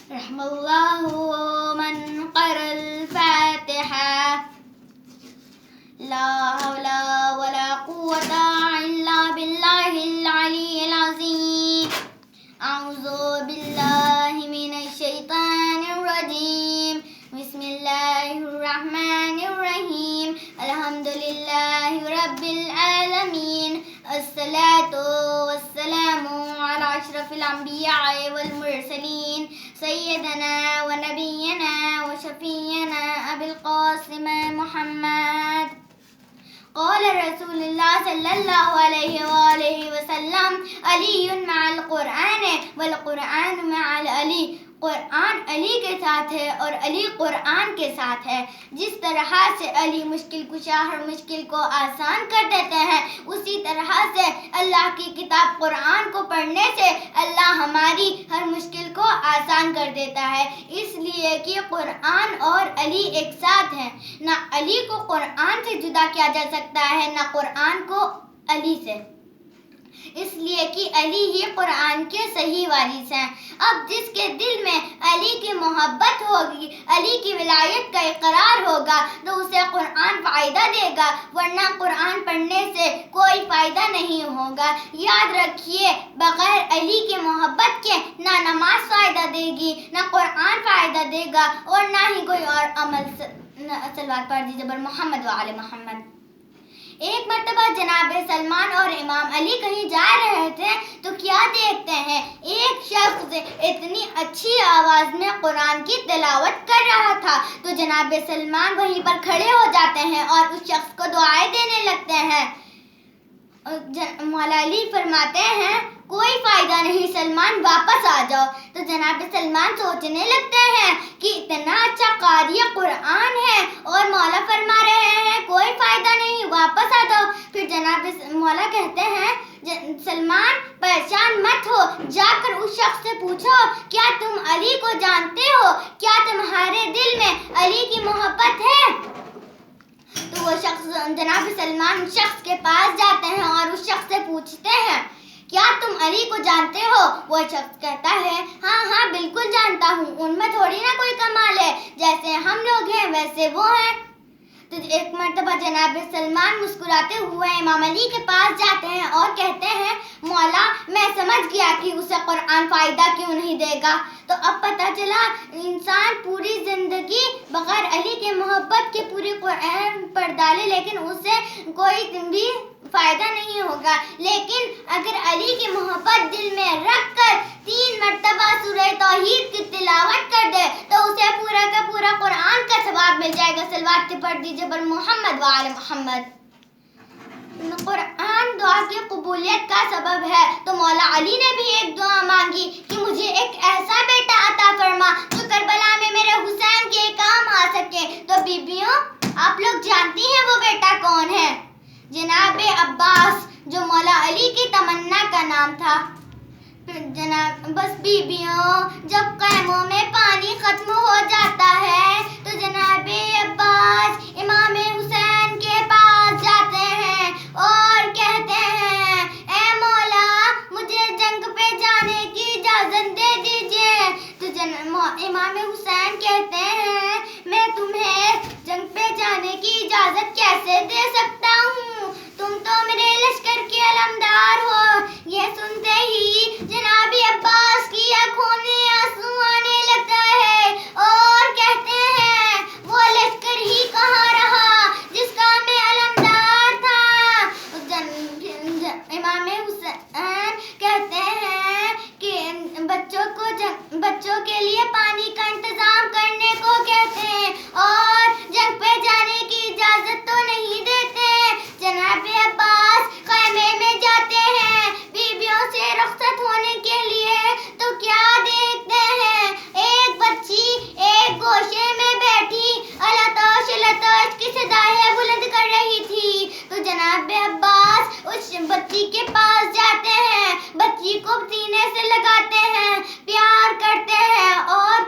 رحم الله من قرأ الفاتحة. لا حول ولا قوة إلا بالله العلي العظيم. أعوذ بالله من الشيطان الرجيم. بسم الله الرحمن الرحيم. الحمد لله رب العالمين. الصلاة والسلام على أشرف الأنبياء والمرسلين سيدنا ونبينا وشفينا أبي القاسم محمد. قال رسول اللہ صلی اللہ علیہ وآلہ وسلم علی مع القرآن والقرآن مع العلی. قرآن علی کے ساتھ ہے اور علی قرآن کے ساتھ ہے. جس طرح سے علی مشکل کشا ہر مشکل کو آسان کر دیتے ہیں، اسی طرح سے اللہ کی کتاب قرآن کو پڑھنے سے اللہ ہماری ہر مشکل کو آسان کر دیتا ہے. اس لیے کہ قرآن اور علی ایک ساتھ ہیں. نہ علی کو قرآن سے جدا کیا جا سکتا ہے، نہ قرآن کو علی سے، اس لیے کہ علی ہی قرآن کے صحیح وارث ہیں. اب جس کے دل میں علی کی محبت ہوگی، علی کی ولایت کا اقرار ہوگا، تو اسے قرآن فائدہ دے گا، ورنہ قرآن پڑھنے سے کوئی فائدہ نہیں ہوگا. یاد رکھیے، بغیر علی کی محبت کے نہ نماز فائدہ دے گی، نہ قرآن فائدہ دے گا، اور نہ ہی کوئی اور عمل. صلوات پڑھ دیجیے بر محمد وعلی محمد. ایک مرتبہ جناب سلمان اور امام علی کہیں جا رہے تھے تو کیا دیکھتے ہیں، ایک شخص اتنی اچھی آواز میں قرآن کی تلاوت کر رہا تھا تو جناب سلمان وہیں پر کھڑے ہو جاتے ہیں اور اس شخص کو دعائیں دینے لگتے ہیں. مولا علی فرماتے ہیں کوئی فائدہ نہیں سلمان، واپس آ جاؤ. تو جناب سلمان سوچنے لگتے ہیں کہ اتنا اچھا قاری قرآن ہے اور مولا فرما رہے ہیں کوئی فائدہ نہیں، واپس آ جاؤ. پھر جناب مولا کہتے ہیں سلمان پریشان مت ہو، جا کر اس شخص سے پوچھو کیا تم علی کو جانتے ہو، کیا تمہارے دل میں علی کی محبت ہے. تو وہ شخص جناب سلمان اس شخص کے پاس جاتے ہیں اور اس شخص سے پوچھتے ہیں کیا تم علی کو جانتے ہو. وہ شخص کہتا ہے ہاں بالکل جانتا ہوں، ان میں تھوڑی نہ کوئی کمال ہے، جیسے ہم لوگ ہیں ویسے وہ ہیں. تو ایک مرتبہ جناب سلمان مسکراتے ہوئے امام علی کے پاس جاتے ہیں اور کہتے ہیں مولا میں سمجھ گیا کہ اسے قرآن فائدہ کیوں نہیں دے گا. تو اب پتہ چلا انسان پوری زندگی بغیر علی کے محبت کے پوری قرآن پڑھ ڈالے لیکن اسے کوئی بھی فائدہ نہیں ہوگا. لیکن اگر علی کی محبت دل میں رکھ کر 3 مرتبہ سورہ توحید کی تلاوت کر دے تو اسے پورا کا پورا قرآن کا ثواب مل جائے گا. صلوات پڑھ دیجیے بر محمد وعلی محمد. قرآن دعا کی قبولیت کا سبب ہے، تو مولا علی نے بھی ایک دعا مانگی کہ مجھے ایک ایسا بیٹا عطا فرما جو کربلا میں میرے حسین کے کام آ سکے. تو بیبیوں آپ لوگ جانتی ہیں وہ بیٹا کون ہے؟ جناب عباس، جو مولا علی کی تمنا کا نام تھا. بس بیبیوں جب خیموں میں پانی ختم ہو جاتا ہے تو جناب عباس امام حسین کے پاس جاتے ہیں اور کہتے ہیں اے مولا مجھے جنگ پہ جانے کی اجازت دے دیجیے. تو امام حسین کہتے ہیں میں تمہیں جنگ پہ جانے کی اجازت کیسے دے سکتا ہوں، تم تو میرے لشکر کے علمدار ہو. یہ سنتے ہی جناب عباس کی آنکھوں میں آنسو آنے لگتا ہے اور کہتے ہیں وہ لشکر ہی کہاں رہا جس کا میں علمدار تھا. امام حسین کہتے ہیں کہ بچوں کے لیے پانی کا انتظام کرنے کو کہتے ہیں اور جنگ پہ جانے کی اجازت تو نہیں دیتے. جناب عباس خیمے میں جاتے ہیں بیبیوں سے رخصت ہونے کے لیے تو کیا دیکھتے ہیں ایک بچی ایک گوشے میں بیٹھی لتاش لتاش کی صدائیں بلند کر رہی تھی. تو جناب عباس اس بچی کے پاس جاتے ہیں، بچی کو سینے سے لگاتے ہیں، پیار کرتے ہیں اور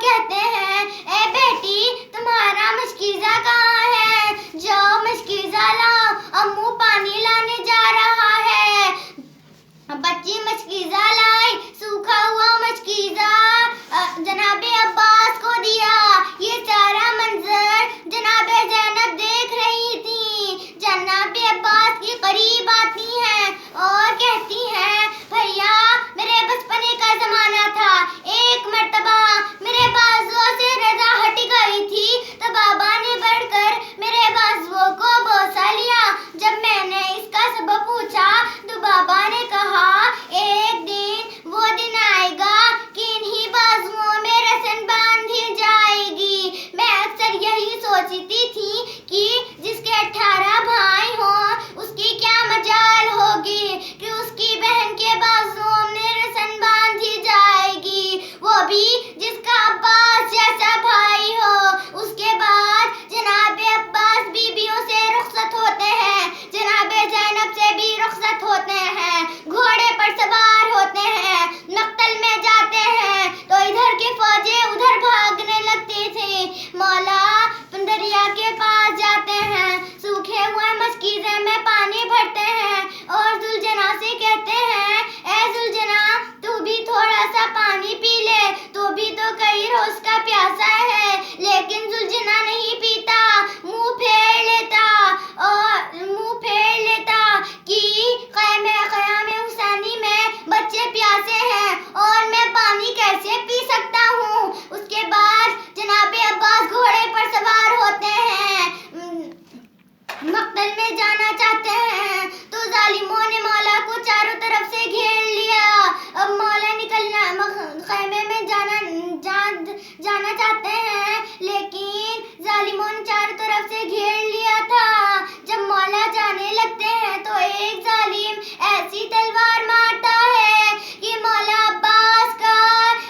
بچانا چاہتے ہیں، لیکن ظالموں نے چاروں طرف سے گھیر لیا تھا۔ جب مولا جانے لگتے ہیں تو ایک ظالم ایسی تلوار مارتا ہے کہ مولا عباس کا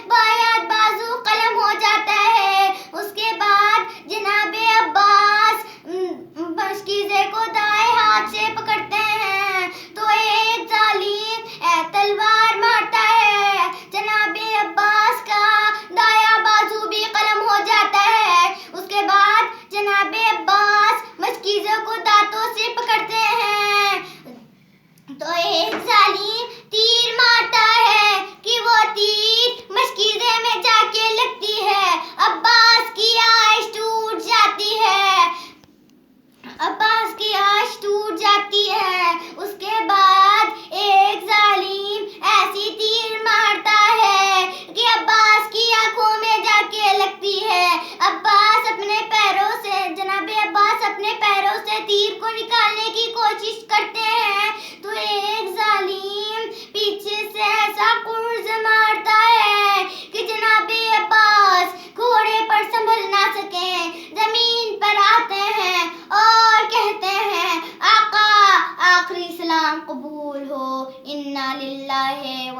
بائیں ہاتھ بازو قلم ہو جاتا ہے۔ اس کے بعد جناب عباس مشکیزے کو دائیں ہاتھ سے پکڑتے ہیں تو ایک ظالم تلوار مارتا ہے، جناب عباس کا دایاں بازو بھی قلم ہو جاتا ہے۔ اس کے بعد جناب عباس مشکیزوں کو دانتوں سے پکڑتے ہیں تو ایک ظالم تیر مارتا ہے کہ وہ تیر مشکیزے میں جا کے لگتی ہے، عباس کی آش ٹوٹ جاتی ہے، عباس کی آش ٹوٹ جاتی ہے۔ اس کے بعد ایک ظالم ایسی تیر مارتا ہے کہ عباس کی آنکھوں میں جا کے لگتی ہے، عباس اپنے پیروں سے جناب عباس اپنے پیروں سے تیر کو نکالنے کی کوشش کرتے ہیں تو ایک ظالم پیچھے سے ایسا قرض مارتا ہے کہ جناب عباس گھوڑے پر سنبھل نہ سکیں، زمین پر آتے ہیں اور کہتے ہیں آقا آخری سلام قبول ہو، انا للہ و